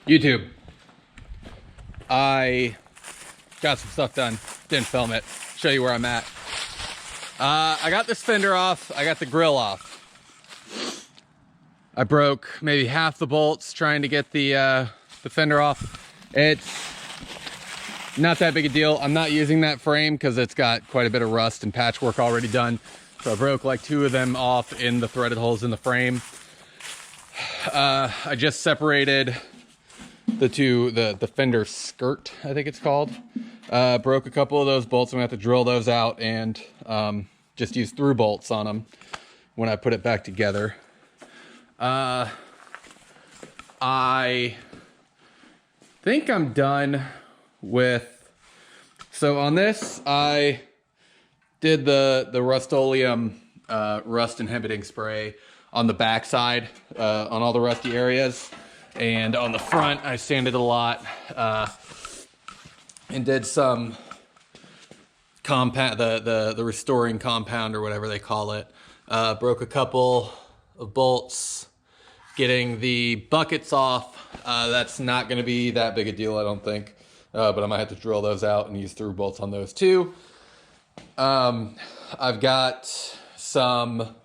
YouTube. I got some stuff done. Didn't film it. Show you where I'm at. I got this fender off. I got the grill off. I broke maybe half the bolts trying to get the fender off. It's not that big a deal. I'm not using that frame because it's got quite a bit of rust and patchwork already done. So I broke like 2 of them off in the threaded holes in the frame. I just separated the fender skirt, I think it's called. Broke a couple of those bolts. I'm gonna have to drill those out and just use through bolts on them when I put it back together. I think I'm done with, so on this, I did the Rust-Oleum rust inhibiting spray on the back side, on all the rusty areas. And on the front, I sanded a lot, and did some compound, the restoring compound or whatever they call it. Broke a couple of bolts, getting the buckets off. That's not gonna be that big a deal, I don't think. But I might have to drill those out and use through bolts on those too. I've got some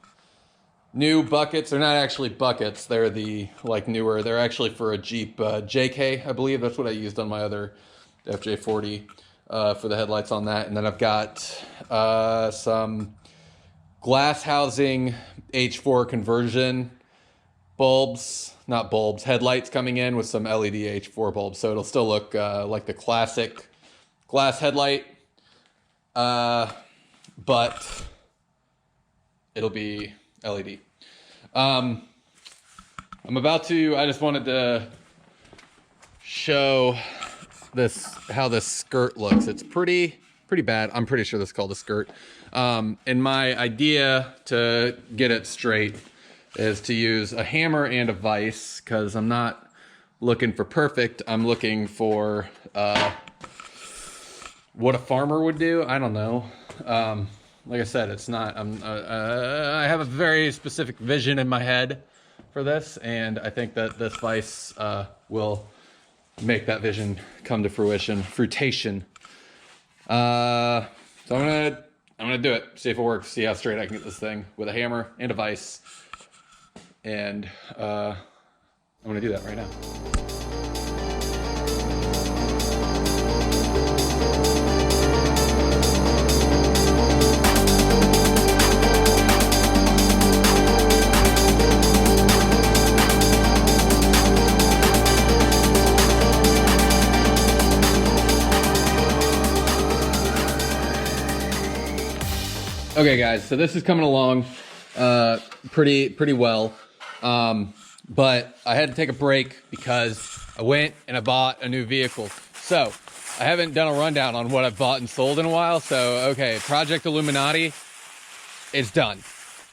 new buckets. They're not actually buckets. They're the newer. They're actually for a Jeep JK, I believe. That's what I used on my other FJ40 for the headlights on that. And then I've got some glass housing H4 conversion bulbs, not bulbs, headlights coming in with some LED H4 bulbs. So it'll still look like the classic glass headlight, but it'll be LED. I just wanted to show this, how this skirt looks. It's pretty bad. I'm pretty sure this is called a skirt. And my idea to get it straight is to use a hammer and a vise, because I'm not looking for perfect. I'm looking for what a farmer would do. I don't know. Like I said, it's not, I have a very specific vision in my head for this, and I think that this vise will make that vision come to fruition. So I'm gonna do it, see if it works, see how straight I can get this thing with a hammer and a vise. And I'm gonna do that right now. Okay guys, so this is coming along pretty well, but I had to take a break because I went and I bought a new vehicle. So I haven't done a rundown on what I've bought and sold in a while. So okay, Project Illuminati is done.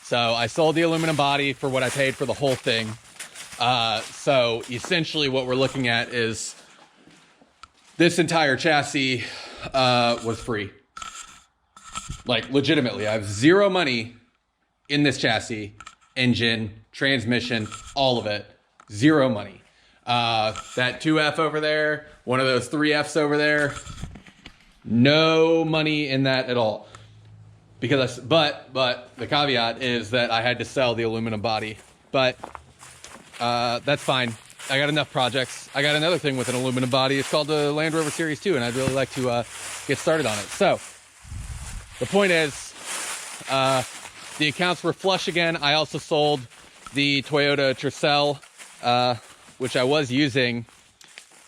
So I sold the aluminum body for what I paid for the whole thing. So essentially what we're looking at is this entire chassis was free. Like legitimately, I have zero money in this chassis, engine, transmission, all of it, zero money. That 2F over there, one of those 3Fs over there, no money in that at all. Because but the caveat is that I had to sell the aluminum body, but that's fine. I got enough projects. I got another thing with an aluminum body. It's called the Land Rover Series 2, and I'd really like to get started on it. So the point is, the accounts were flush again. I also sold the Toyota Tercel, which I was using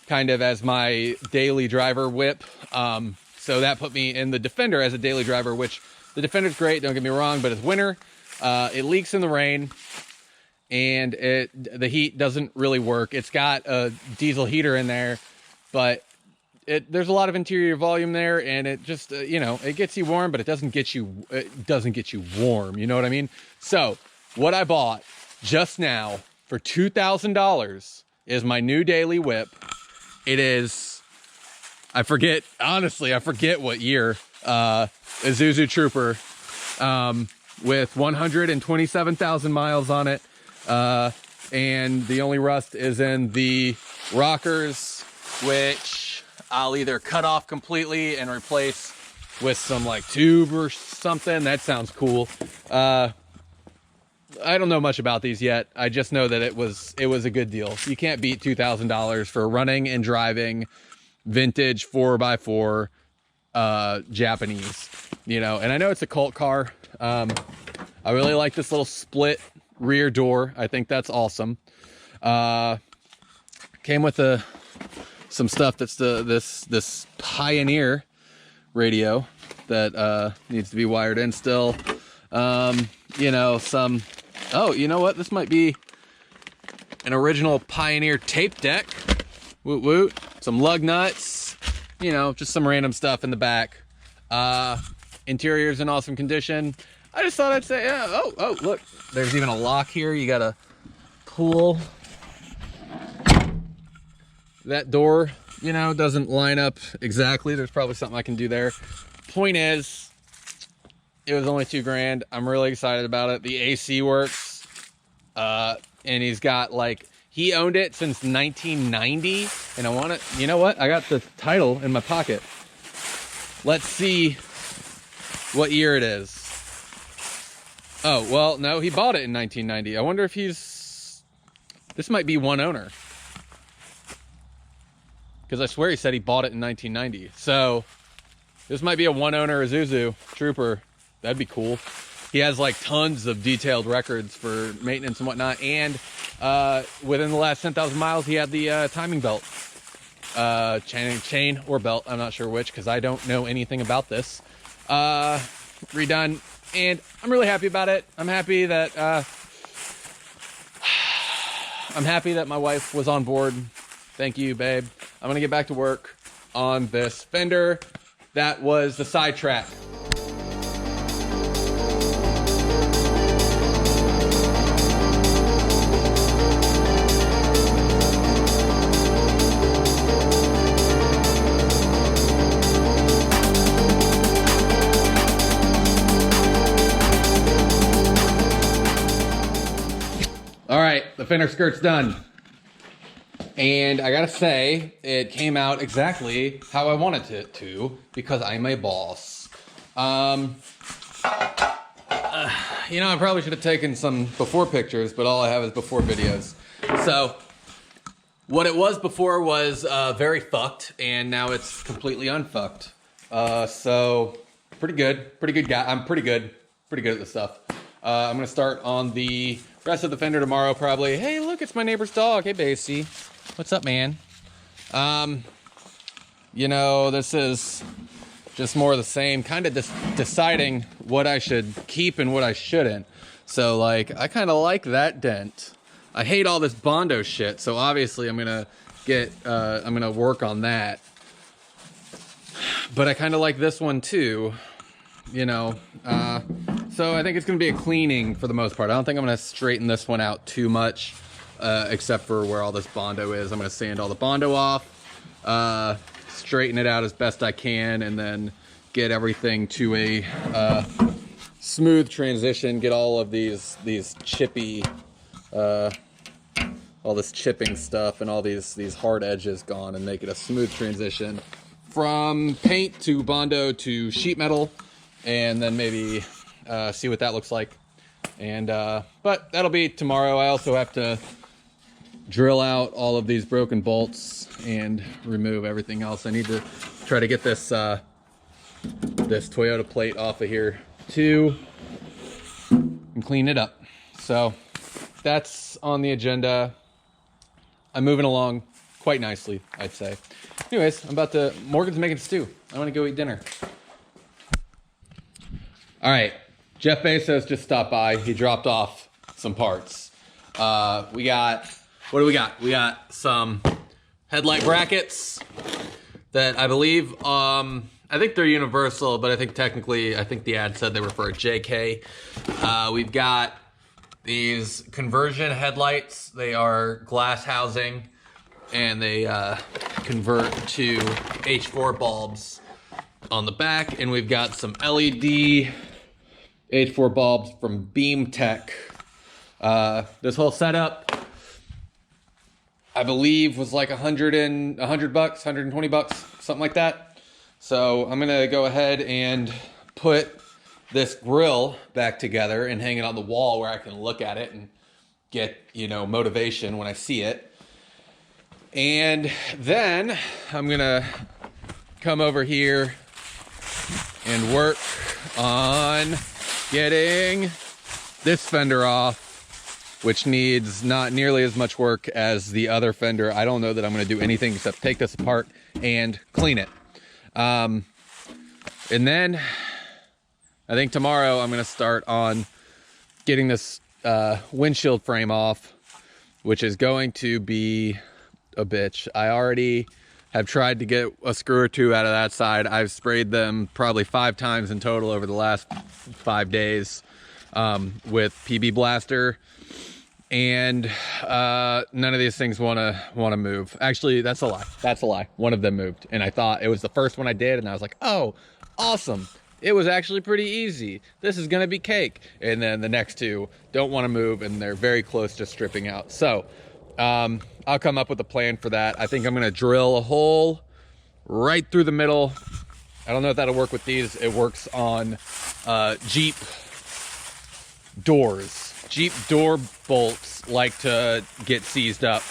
kind of as my daily driver whip. So that put me in the Defender as a daily driver, which the Defender's great, don't get me wrong, but it's winter. It leaks in the rain, and the heat doesn't really work. It's got a diesel heater in there, but there's a lot of interior volume there, and it just you know, it gets you warm, but it doesn't get you warm, you know what I mean? So what I bought just now for $2,000 is my new daily whip. It is, honestly I forget what year, Isuzu Trooper, with 127,000 miles on it. and the only rust is in the rockers, which I'll either cut off completely and replace with some like tube or something. That sounds cool. I don't know much about these yet. I just know that it was a good deal. You can't beat $2,000 for running and driving vintage 4x4 Japanese, you know. And I know it's a cult car. I really like this little split rear door. I think that's awesome. Came with some stuff that's this Pioneer radio that needs to be wired in still. You know, oh, you know what? This might be an original Pioneer tape deck. Woot woot. Some lug nuts. You know, just some random stuff in the back. Interior's in awesome condition. I just thought I'd say, yeah, oh, look. There's even a lock here. You gotta pull. That door, you know, doesn't line up exactly. There's probably something I can do there. Point is, it was only $2,000. I'm really excited about it. The AC works. And he's got like, he owned it since 1990. And I want to, you know what? I got the title in my pocket. Let's see what year it is. Oh, well, no, he bought it in 1990. I wonder if this might be one owner. Because I swear he said he bought it in 1990. So this might be a one owner Isuzu Trooper. That'd be cool. He has like tons of detailed records for maintenance and whatnot. And within the last 10,000 miles, he had the timing belt. Chain or belt, I'm not sure which, because I don't know anything about this. Redone. And I'm really happy about it. I'm happy that my wife was on board. Thank you, babe. I'm gonna get back to work on this fender. That was the sidetrack. All right, the fender skirt's done. And I gotta say, it came out exactly how I wanted it to, because I'm a boss. You know, I probably should have taken some before pictures, but all I have is before videos. So, what it was before was very fucked, and now it's completely unfucked. So, pretty good guy. I'm pretty good at this stuff. I'm gonna start on the rest of the fender tomorrow, probably. Hey, look, it's my neighbor's dog. Hey, Basie. What's up, man? You know, this is just more of the same, kind of deciding what I should keep and what I shouldn't. So, like, I kind of like that dent. I hate all this Bondo shit, so obviously I'm gonna work on that. But I kind of like this one too, you know. So I think it's gonna be a cleaning for the most part. I don't think I'm gonna straighten this one out too much. Except for where all this Bondo is. I'm going to sand all the Bondo off, straighten it out as best I can, and then get everything to a smooth transition, get all of these chippy, all this chipping stuff and all these hard edges gone, and make it a smooth transition from paint to Bondo to sheet metal, and then maybe see what that looks like. And but that'll be tomorrow. I also have to drill out all of these broken bolts and remove everything else. I need to try to get this this Toyota plate off of here too and clean it up. So that's on the agenda. I'm moving along quite nicely, I'd say. Anyways, Morgan's making stew. I want to go eat dinner. All right, Jeff Bezos just stopped by. He dropped off some parts. What do we got? We got some headlight brackets that I believe, I think they're universal, but I think technically, I think the ad said they were for a JK. We've got these conversion headlights. They are glass housing, and they convert to H4 bulbs on the back. And we've got some LED H4 bulbs from Beam Tech. This whole setup I believe was like 100 bucks, 120 bucks, something like that. So I'm gonna go ahead and put this grill back together and hang it on the wall where I can look at it and get, you know, motivation when I see it. And then I'm gonna come over here and work on getting this fender off, which needs not nearly as much work as the other fender. I don't know that I'm gonna do anything except take this apart and clean it. And then I think tomorrow I'm gonna start on getting this windshield frame off, which is going to be a bitch. I already have tried to get a screw or two out of that side. I've sprayed them probably 5 times in total over the last 5 days with PB Blaster, and none of these things want to move. Actually, that's a lie. That's a lie. One of them moved, and I thought it was the first one I did, and I was like, oh, awesome. It was actually pretty easy. This is gonna be cake. And then the next 2 don't want to move, and they're very close to stripping out. So I'll come up with a plan for that. I think I'm gonna drill a hole right through the middle. I don't know if that'll work with these. It works on Jeep doors. Jeep door bolts like to get seized up.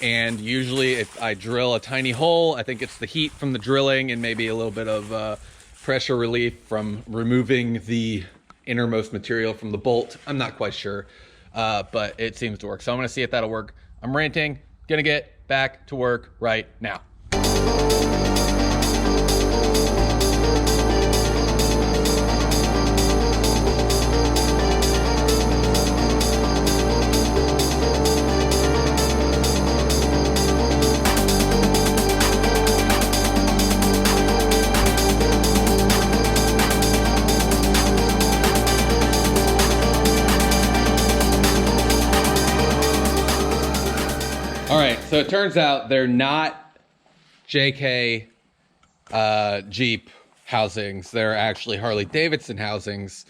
And usually if I drill a tiny hole, I think it's the heat from the drilling and maybe a little bit of pressure relief from removing the innermost material from the bolt. I'm not quite sure. But it seems to work. So I'm gonna see if that'll work. I'm ranting, gonna get back to work right now. All right, so it turns out they're not JK Jeep housings. They're actually Harley Davidson housings,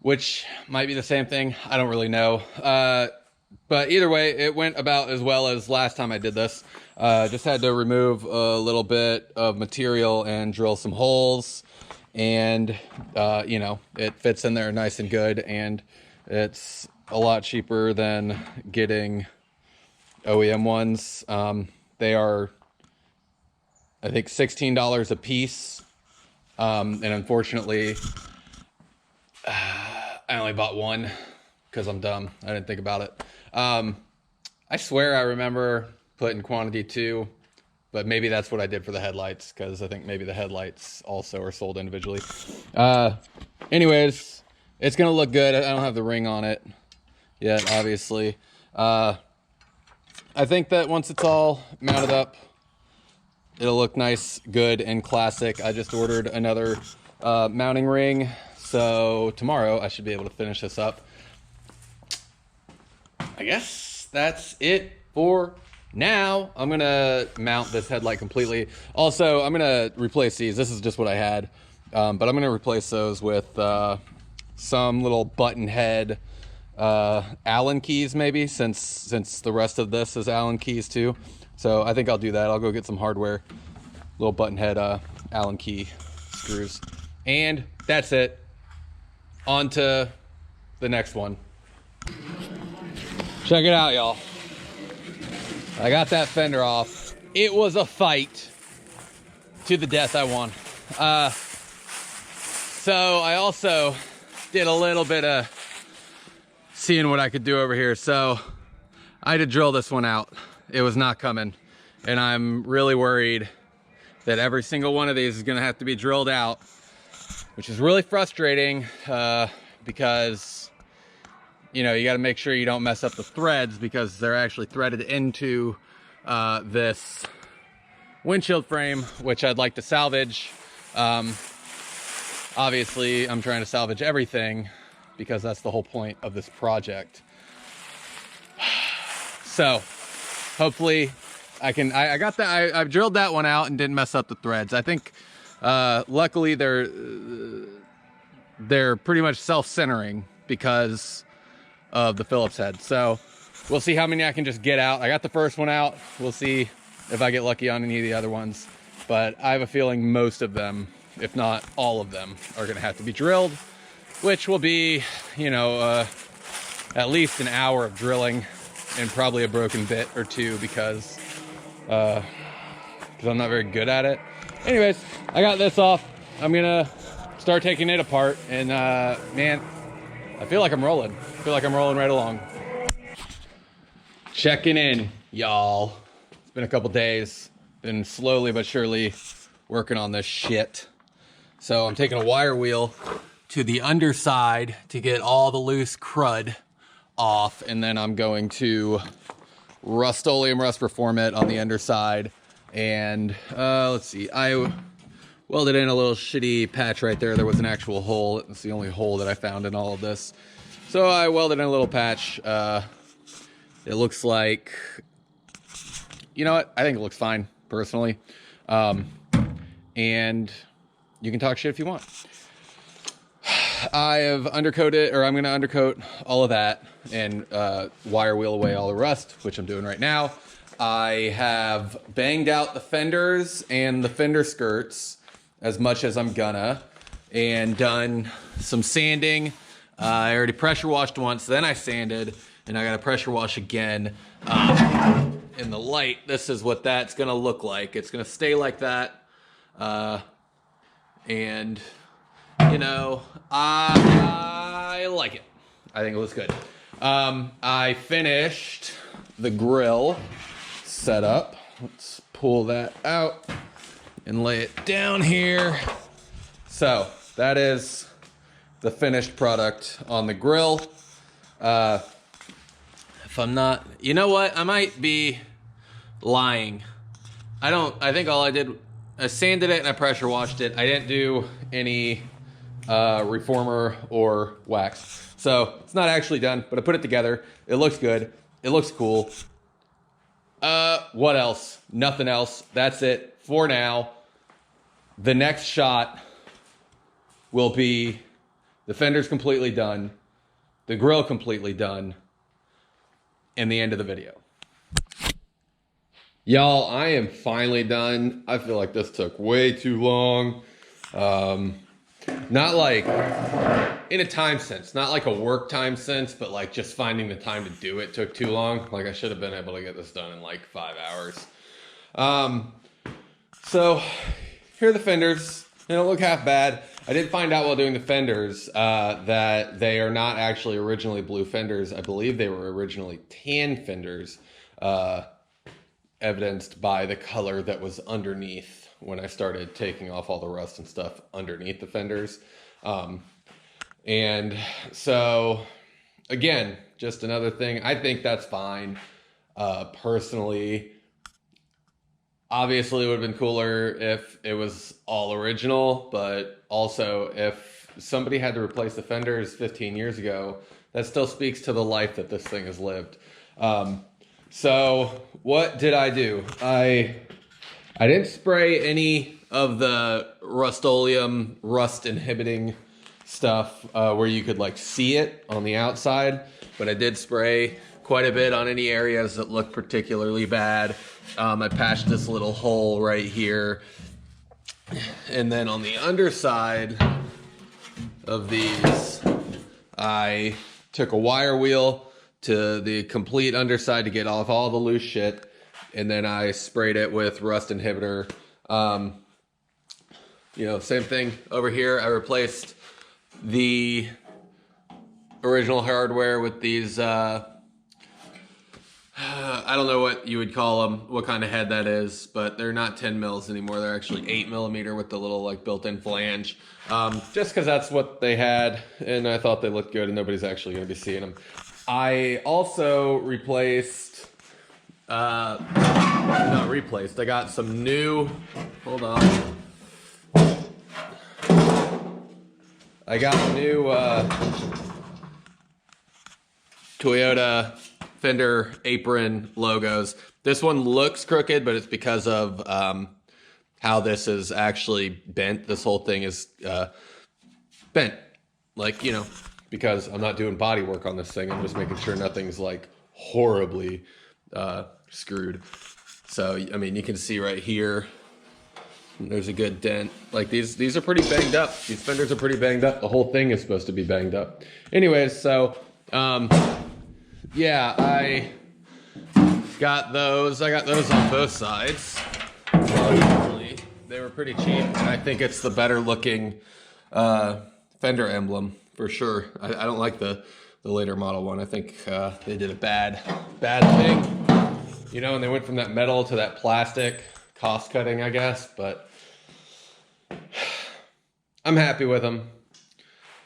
which might be the same thing. I don't really know. But either way, it went about as well as last time I did this. Just had to remove a little bit of material and drill some holes. And, you know, it fits in there nice and good. And it's a lot cheaper than getting OEM ones. They are, I think, $16 a piece. And unfortunately, I only bought one because I'm dumb. I didn't think about it. I swear I remember putting quantity 2, but maybe that's what I did for the headlights, because I think maybe the headlights also are sold individually. Anyways, it's gonna look good. I don't have the ring on it yet, obviously. I think that once it's all mounted up, it'll look nice, good, and classic. I just ordered another mounting ring, so tomorrow I should be able to finish this up. I guess that's it for now. I'm gonna mount this headlight completely. Also, I'm gonna replace these. This is just what I had, but I'm gonna replace those with some little button head Allen keys, maybe, since the rest of this is Allen keys too. So I think I'll do that. I'll go get some hardware, little button head Allen key screws, and that's it. On to the next one. Check it out, y'all. I got that fender off. It was a fight to the death. I won. So I also did a little bit of seeing what I could do over here. So I had to drill this one out. It was not coming. And I'm really worried that every single one of these is gonna have to be drilled out, which is really frustrating because, you know, you got to make sure you don't mess up the threads, because they're actually threaded into this windshield frame, which I'd like to salvage. Obviously, I'm trying to salvage everything because that's the whole point of this project. So hopefully I can, I got that, I've drilled that one out and didn't mess up the threads. I think luckily they're pretty much self-centering because of the Phillips head. So we'll see how many I can just get out. I got the first one out. We'll see if I get lucky on any of the other ones. But I have a feeling most of them, if not all of them, are gonna have to be drilled, which will be, you know, at least an hour of drilling and probably a broken bit or two because I'm not very good at it. Anyways, I got this off. I'm gonna start taking it apart, and man, I feel like I'm rolling. I feel like I'm rolling right along. Checking in, y'all. It's been a couple days. Been slowly but surely working on this shit. So I'm taking a wire wheel to the underside to get all the loose crud off, and then I'm going to Rust-Oleum rust reform it on the underside. And let's see, I welded in a little shitty patch right there. There was an actual hole. It's the only hole that I found in all of this. So I welded in a little patch. It looks like, you know what? I think it looks fine, personally. And you can talk shit if you want. I have undercoated, or I'm going to undercoat all of that and wire wheel away all the rust, which I'm doing right now. I have banged out the fenders and the fender skirts as much as I'm gonna, and done some sanding. I already pressure washed once, then I sanded, and I got to pressure wash again. In the light, this is what that's gonna look like. It's gonna stay like that. And you know, I like it. I think it looks good. I finished the grill setup. Let's pull that out and lay it down here. So that is the finished product on the grill. If I'm not, you know what? I might be lying. I think all I did, I sanded it and I pressure washed it. I didn't do any reformer or wax. So it's not actually done, but I put it together. It looks good. It looks cool. What else? Nothing else. That's it for now. The next shot will be the fenders completely done, the grill completely done, and the end of the video. Y'all, I am finally done. I feel like this took way too long. Not like in a time sense, not like a work time sense, but like just finding the time to do it took too long. Like I should have been able to get this done in like 5 hours. So here are the fenders. They don't look half bad. I did find out while doing the fenders that they are not actually originally blue fenders. I believe they were originally tan fenders, evidenced by the color that was underneath when I started taking off all the rust and stuff underneath the fenders. And so, again, just another thing. I think that's fine. Personally, obviously it would have been cooler if it was all original, but also if somebody had to replace the fenders 15 years ago, that still speaks to the life that this thing has lived. So what did I do? I didn't spray any of the Rust-Oleum rust inhibiting stuff where you could like see it on the outside, but I did spray quite a bit on any areas that looked particularly bad. I patched this little hole right here, and then on the underside of these, I took a wire wheel to the complete underside to get off all the loose shit, and then I sprayed it with rust inhibitor. You know, same thing over here. I replaced the original hardware with these, I don't know what you would call them, what kind of head that is, but they're not 10 mils anymore. They're actually 8mm with the little like built-in flange. Just because that's what they had, and I thought they looked good, and nobody's actually going to be seeing them. I also replaced, not replaced, I got some new, hold on. I got new Toyota fender apron logos. This one looks crooked, but it's because of how this is actually bent. This whole thing is bent, like, you know, because I'm not doing body work on this thing. I'm just making sure nothing's like horribly screwed. So, I mean, you can see right here, there's a good dent. Like these are pretty banged up. These fenders are pretty banged up. The whole thing is supposed to be banged up. Anyways, so, yeah, I got those. I got those on both sides. Actually, they were pretty cheap, and I think it's the better looking fender emblem for sure. I don't like the later model one. I think they did a bad thing, you know, and they went from that metal to that plastic, cost cutting, I guess, but I'm happy with them.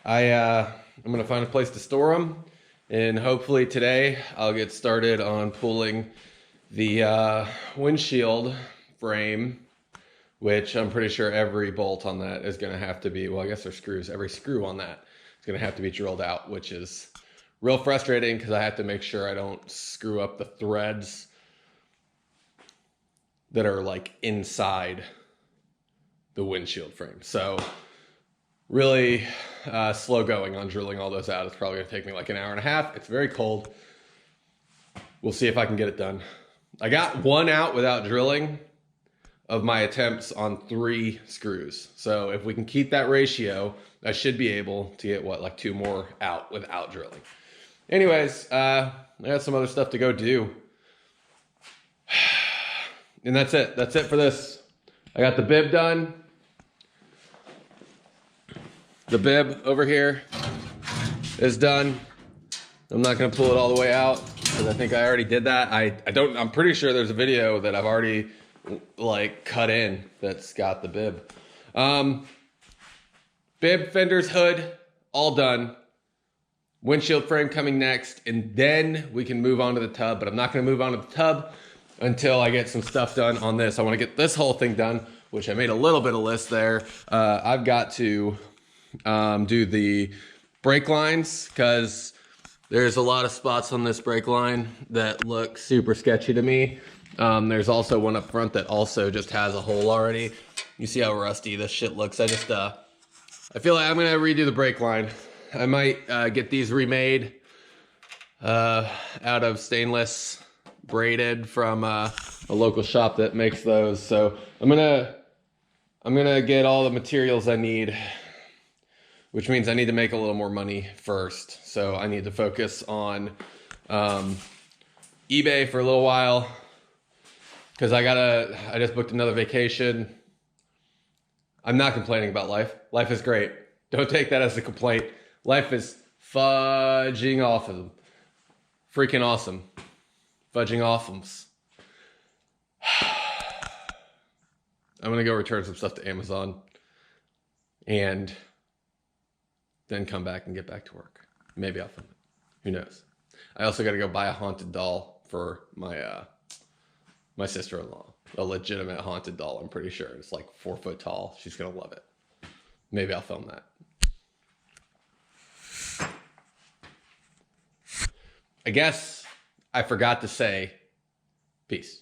I'm gonna find a place to store them, and hopefully today I'll get started on pulling the windshield frame, which I'm pretty sure every bolt on that is gonna have to be, well, I guess there's screws. Every screw on that is gonna have to be drilled out, which is real frustrating because I have to make sure I don't screw up the threads that are like inside the windshield frame. So really slow going on drilling all those out. It's probably gonna take me like an hour and a half. It's very cold. We'll see if I can get it done. I got one out without drilling of my attempts on 3 screws. So if we can keep that ratio, I should be able to get what, like 2 more out without drilling. Anyways, I got some other stuff to go do. And that's it. That's it for this. I got the bib done. The bib over here is done. I'm not gonna pull it all the way out because I think I already did that. I'm pretty sure there's a video that I've already like cut in that's got the bib. Bib, fenders, hood, all done. Windshield frame coming next, and then we can move on to the tub, but I'm not gonna move on to the tub until I get some stuff done on this. I wanna get this whole thing done, which I made a little bit of list there. I've got to do the brake lines because there's a lot of spots on this brake line that look super sketchy to me. There's also one up front that also just has a hole already. You see how rusty this shit looks. I feel like I'm gonna redo the brake line. I might get these remade out of stainless braided from a local shop that makes those. So I'm gonna get all the materials I need, which means I need to make a little more money first. So I need to focus on eBay for a little while because I just booked another vacation. I'm not complaining about life. Life is great. Don't take that as a complaint. Life is fudging awesome. Freaking awesome. Fudging awesomes. I'm gonna go return some stuff to Amazon and then come back and get back to work. Maybe I'll film it. Who knows? I also gotta go buy a haunted doll for my my sister-in-law. A legitimate haunted doll, I'm pretty sure. It's like 4 foot tall. She's gonna love it. Maybe I'll film that. I guess I forgot to say peace.